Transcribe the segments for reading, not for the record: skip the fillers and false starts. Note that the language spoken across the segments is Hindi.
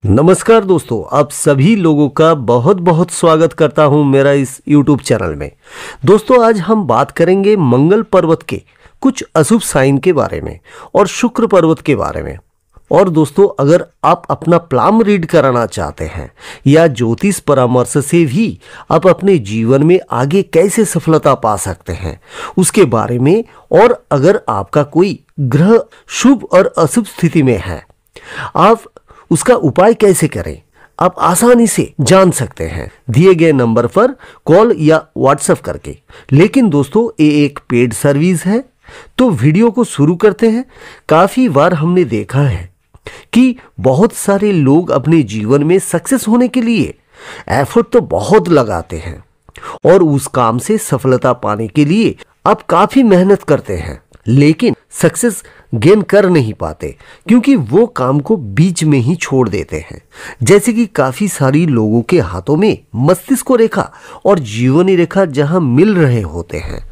नमस्कार दोस्तों, आप सभी लोगों का बहुत बहुत स्वागत करता हूं मेरा इस YouTube चैनल में। दोस्तों, आज हम बात करेंगे मंगल पर्वत के कुछ अशुभ साइन के बारे में और शुक्र पर्वत के बारे में। और दोस्तों, अगर आप अपना प्लाम रीड कराना चाहते हैं या ज्योतिष परामर्श से भी आप अपने जीवन में आगे कैसे सफलता पा सकते हैं उसके बारे में, और अगर आपका कोई ग्रह शुभ और अशुभ स्थिति में है, आप उसका उपाय कैसे करें, आप आसानी से जान सकते हैं दिए गए नंबर पर कॉल या व्हाट्सएप करके। लेकिन दोस्तों, ये एक पेड सर्विस है, तो वीडियो को शुरू करते हैं। काफी बार हमने देखा है कि बहुत सारे लोग अपने जीवन में सक्सेस होने के लिए एफर्ट तो बहुत लगाते हैं और उस काम से सफलता पाने के लिए आप काफी मेहनत करते हैं, लेकिन सक्सेस गेन कर नहीं पाते क्योंकि वो काम को बीच में ही छोड़ देते हैं। जैसे कि काफी सारी लोगों के हाथों में मस्तिष्क रेखा और जीवनी रेखा जहां मिल रहे होते हैं,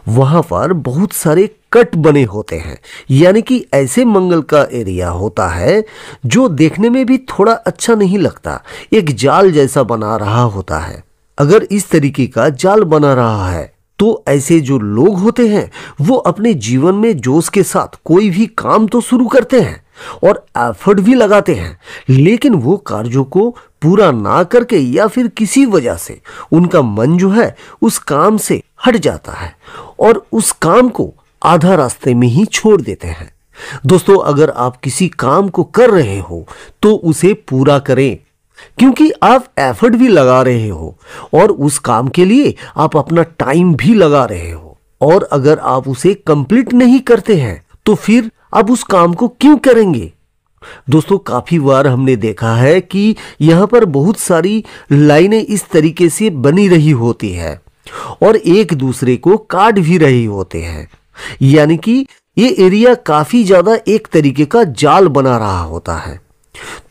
वहां पर बहुत सारे कट बने होते हैं, यानी कि ऐसे मंगल का एरिया होता है जो देखने में भी थोड़ा अच्छा नहीं लगता, एक जाल जैसा बना रहा होता है। अगर इस तरीके का जाल बना रहा है तो ऐसे जो लोग होते हैं वो अपने जीवन में जोश के साथ कोई भी काम तो शुरू करते हैं और एफर्ट भी लगाते हैं, लेकिन वो कार्यों को पूरा ना करके या फिर किसी वजह से उनका मन जो है उस काम से हट जाता है और उस काम को आधा रास्ते में ही छोड़ देते हैं। दोस्तों, अगर आप किसी काम को कर रहे हो तो उसे पूरा करें, क्योंकि आप एफर्ट भी लगा रहे हो और उस काम के लिए आप अपना टाइम भी लगा रहे हो। और अगर आप उसे कंप्लीट नहीं करते हैं तो फिर आप उस काम को क्यों करेंगे? दोस्तों, काफी बार हमने देखा है कि यहाँ पर बहुत सारी लाइनें इस तरीके से बनी रही होती है और एक दूसरे को काट भी रही होते हैं, यानी कि ये एरिया काफी ज्यादा एक तरीके का जाल बना रहा होता है।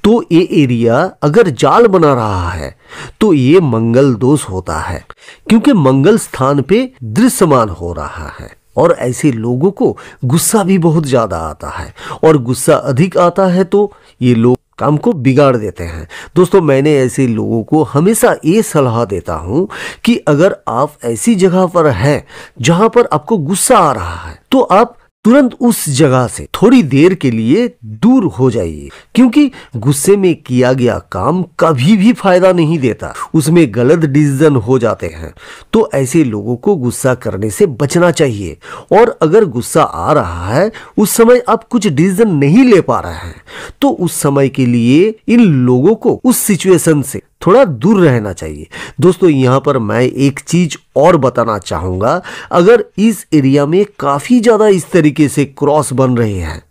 तो ये एरिया अगर जाल बना रहा है तो ये मंगल दोष होता है, क्योंकि मंगल स्थान पे दृश्यमान हो रहा है और ऐसे लोगों को गुस्सा भी बहुत ज्यादा आता है और गुस्सा अधिक आता है तो ये लोग काम को बिगाड़ देते हैं। दोस्तों, मैंने ऐसे लोगों को हमेशा ये सलाह देता हूं कि अगर आप ऐसी जगह पर हैं जहां पर आपको गुस्सा आ रहा है तो आप तुरंत उस जगह से थोड़ी देर के लिए दूर हो जाइए, क्योंकि गुस्से में किया गया काम कभी भी फायदा नहीं देता, उसमें गलत डिसीजन हो जाते हैं। तो ऐसे लोगों को गुस्सा करने से बचना चाहिए। और अगर गुस्सा आ रहा है, उस समय आप कुछ डिसीजन नहीं ले पा रहे हैं, तो उस समय के लिए इन लोगों को उस सिचुएशन से थोड़ा दूर रहना चाहिए। दोस्तों, यहाँ पर मैं एक चीज और बताना चाहूंगा, अगर इस एरिया में काफी ज्यादा इस तरीके से क्रॉस बन रहे हैं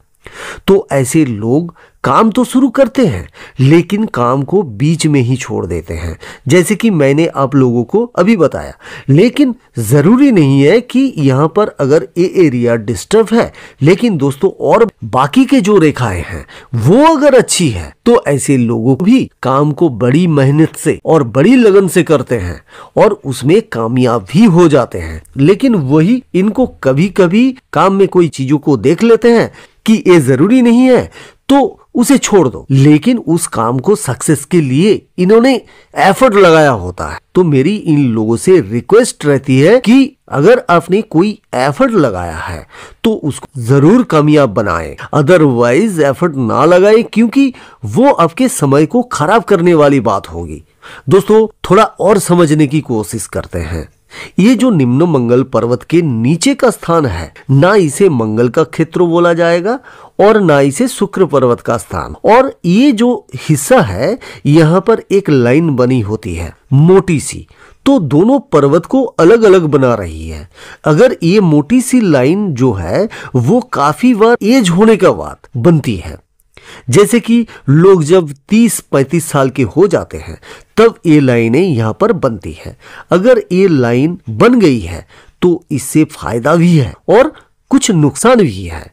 तो ऐसे लोग काम तो शुरू करते हैं लेकिन काम को बीच में ही छोड़ देते हैं, जैसे कि मैंने आप लोगों को अभी बताया। लेकिन जरूरी नहीं है कि यहाँ पर अगर ये एरिया डिस्टर्ब है, लेकिन दोस्तों और बाकी के जो रेखाएं हैं वो अगर अच्छी है तो ऐसे लोगों भी काम को बड़ी मेहनत से और बड़ी लगन से करते हैं और उसमें कामयाब भी हो जाते हैं। लेकिन वही इनको कभी कभी काम में कोई चीजों को देख लेते हैं कि ये जरूरी नहीं है तो उसे छोड़ दो, लेकिन उस काम को सक्सेस के लिए इन्होंने एफर्ट लगाया होता है। तो मेरी इन लोगों से रिक्वेस्ट रहती है कि अगर आपने कोई एफर्ट लगाया है तो उसको जरूर कामयाब बनाएं, अदरवाइज एफर्ट ना लगाएं, क्योंकि वो आपके समय को खराब करने वाली बात होगी। दोस्तों, थोड़ा और समझने की कोशिश करते हैं। ये जो निम्न मंगल पर्वत के नीचे का स्थान है, ना इसे मंगल का क्षेत्र बोला जाएगा और ना इसे शुक्र पर्वत का स्थान। और ये जो हिस्सा है, यहाँ पर एक लाइन बनी होती है मोटी सी, तो दोनों पर्वत को अलग अलग बना रही है। अगर ये मोटी सी लाइन जो है वो काफी बार एज होने के बाद बनती है, जैसे कि लोग जब 30-35 साल के हो जाते हैं तब ये लाइनें यहाँ पर बनती है। अगर ये लाइन बन गई है तो इससे फायदा भी है और कुछ नुकसान भी है।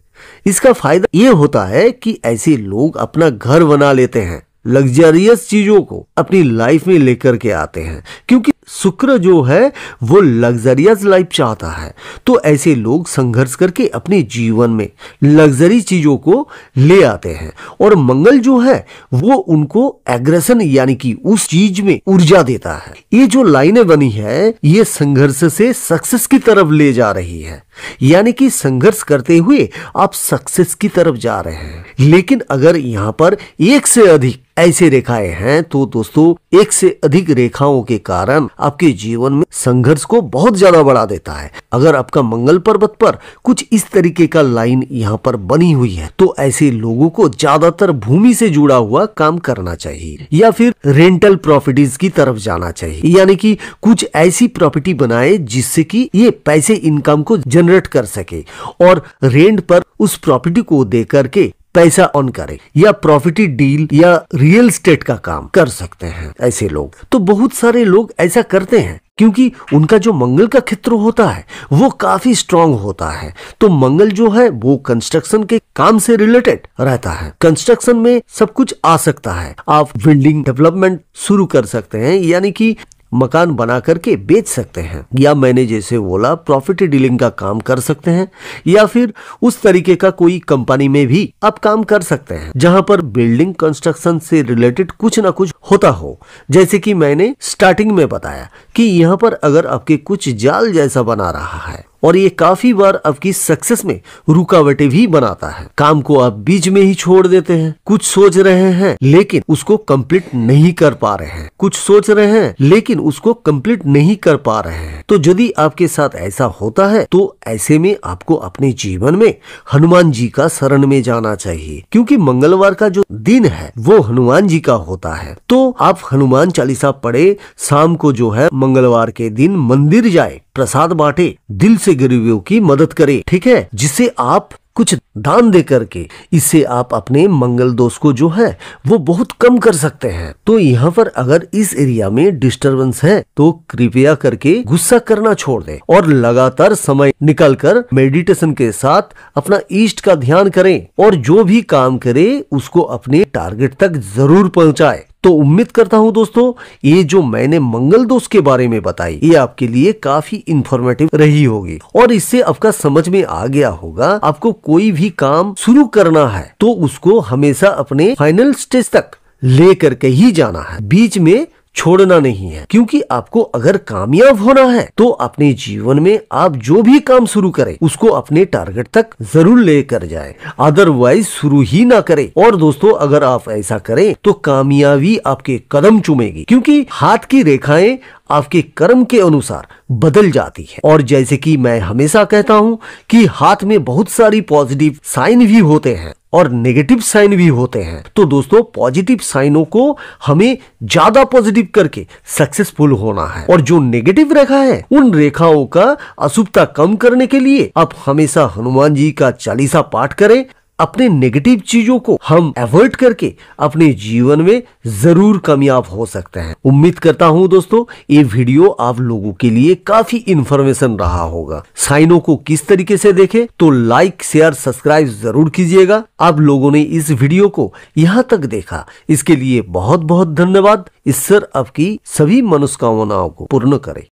इसका फायदा ये होता है कि ऐसे लोग अपना घर बना लेते हैं, लग्जरियस चीजों को अपनी लाइफ में लेकर के आते हैं, क्योंकि शुक्र जो है वो लग्जरियस लाइफ चाहता है। तो ऐसे लोग संघर्ष करके अपने जीवन में लग्जरी चीजों को ले आते हैं और मंगल जो है वो उनको एग्रेशन यानी कि उस चीज में ऊर्जा देता है। ये जो लाइनें बनी है ये संघर्ष से सक्सेस की तरफ ले जा रही है, यानी कि संघर्ष करते हुए आप सक्सेस की तरफ जा रहे हैं। लेकिन अगर यहाँ पर एक से अधिक ऐसे रेखाएं हैं तो दोस्तों एक से अधिक रेखाओं के कारण आपके जीवन में संघर्ष को बहुत ज्यादा बढ़ा देता है। अगर आपका मंगल पर्वत पर कुछ इस तरीके का लाइन यहाँ पर बनी हुई है तो ऐसे लोगों को ज्यादातर भूमि से जुड़ा हुआ काम करना चाहिए या फिर रेंटल प्रॉपर्टीज की तरफ जाना चाहिए, यानी कि कुछ ऐसी प्रॉपर्टी बनाए जिससे कि ये पैसे इनकम को जनरेट कर सके और रेंट पर उस प्रॉपर्टी को दे करके पैसा ऑन करे या प्रॉपर्टी डील या रियल एस्टेट का काम कर सकते हैं। ऐसे लोग तो बहुत सारे लोग ऐसा करते हैं क्योंकि उनका जो मंगल का क्षेत्र होता है वो काफी स्ट्रांग होता है। तो मंगल जो है वो कंस्ट्रक्शन के काम से रिलेटेड रहता है। कंस्ट्रक्शन में सब कुछ आ सकता है। आप बिल्डिंग डेवलपमेंट शुरू कर सकते हैं, यानी कि मकान बना करके बेच सकते हैं, या मैंने जैसे बोला प्रॉपर्टी डीलिंग का काम कर सकते हैं, या फिर उस तरीके का कोई कंपनी में भी आप काम कर सकते हैं जहां पर बिल्डिंग कंस्ट्रक्शन से रिलेटेड कुछ ना कुछ होता हो। जैसे कि मैंने स्टार्टिंग में बताया कि यहाँ पर अगर आपके कुछ जाल जैसा बना रहा है और ये काफी बार आपकी सक्सेस में रुकावटें भी बनाता है, काम को आप बीच में ही छोड़ देते हैं, कुछ सोच रहे हैं लेकिन उसको कंप्लीट नहीं कर पा रहे हैं, कुछ सोच रहे हैं लेकिन उसको कंप्लीट नहीं कर पा रहे हैं। तो यदि आपके साथ ऐसा होता है तो ऐसे में आपको अपने जीवन में हनुमान जी का शरण में जाना चाहिए, क्योंकि मंगलवार का जो दिन है वो हनुमान जी का होता है। तो आप हनुमान चालीसा पढ़े, शाम को जो है मंगलवार के दिन मंदिर जाए, प्रसाद बांटे, दिल से गरीबों की मदद करें, ठीक है, जिससे आप कुछ दान दे करके इससे आप अपने मंगल दोष को जो है वो बहुत कम कर सकते हैं। तो यहाँ पर अगर इस एरिया में डिस्टरबेंस है तो कृपया करके गुस्सा करना छोड़ दें और लगातार समय निकालकर मेडिटेशन के साथ अपना ईष्ट का ध्यान करें और जो भी काम करे उसको अपने टारगेट तक जरूर पहुंचाए। तो उम्मीद करता हूं दोस्तों ये जो मैंने मंगल दोष के बारे में बताई ये आपके लिए काफी इंफॉर्मेटिव रही होगी और इससे आपका समझ में आ गया होगा। आपको कोई भी काम शुरू करना है तो उसको हमेशा अपने फाइनल स्टेज तक ले करके ही जाना है, बीच में छोड़ना नहीं है। क्योंकि आपको अगर कामयाब होना है तो अपने जीवन में आप जो भी काम शुरू करें उसको अपने टारगेट तक जरूर लेकर जाए, अदरवाइज शुरू ही ना करें। और दोस्तों अगर आप ऐसा करें तो कामयाबी आपके कदम चूमेगी, क्योंकि हाथ की रेखाएं आपके कर्म के अनुसार बदल जाती है। और जैसे कि मैं हमेशा कहता हूं कि हाथ में बहुत सारी पॉजिटिव साइन भी होते हैं और नेगेटिव साइन भी होते हैं। तो दोस्तों पॉजिटिव साइनों को हमें ज्यादा पॉजिटिव करके सक्सेसफुल होना है और जो नेगेटिव रेखा है उन रेखाओं का अशुभता कम करने के लिए आप हमेशा हनुमान जी का चालीसा पाठ करें। अपने नेगेटिव चीजों को हम अवॉइड करके अपने जीवन में जरूर कामयाब हो सकते हैं। उम्मीद करता हूं दोस्तों ये वीडियो आप लोगों के लिए काफी इंफॉर्मेशन रहा होगा। साइनों को किस तरीके से देखें तो लाइक शेयर सब्सक्राइब जरूर कीजिएगा। आप लोगों ने इस वीडियो को यहाँ तक देखा इसके लिए बहुत बहुत धन्यवाद। ईश्वर आपकी सभी मनोकामनाओं को पूर्ण करे।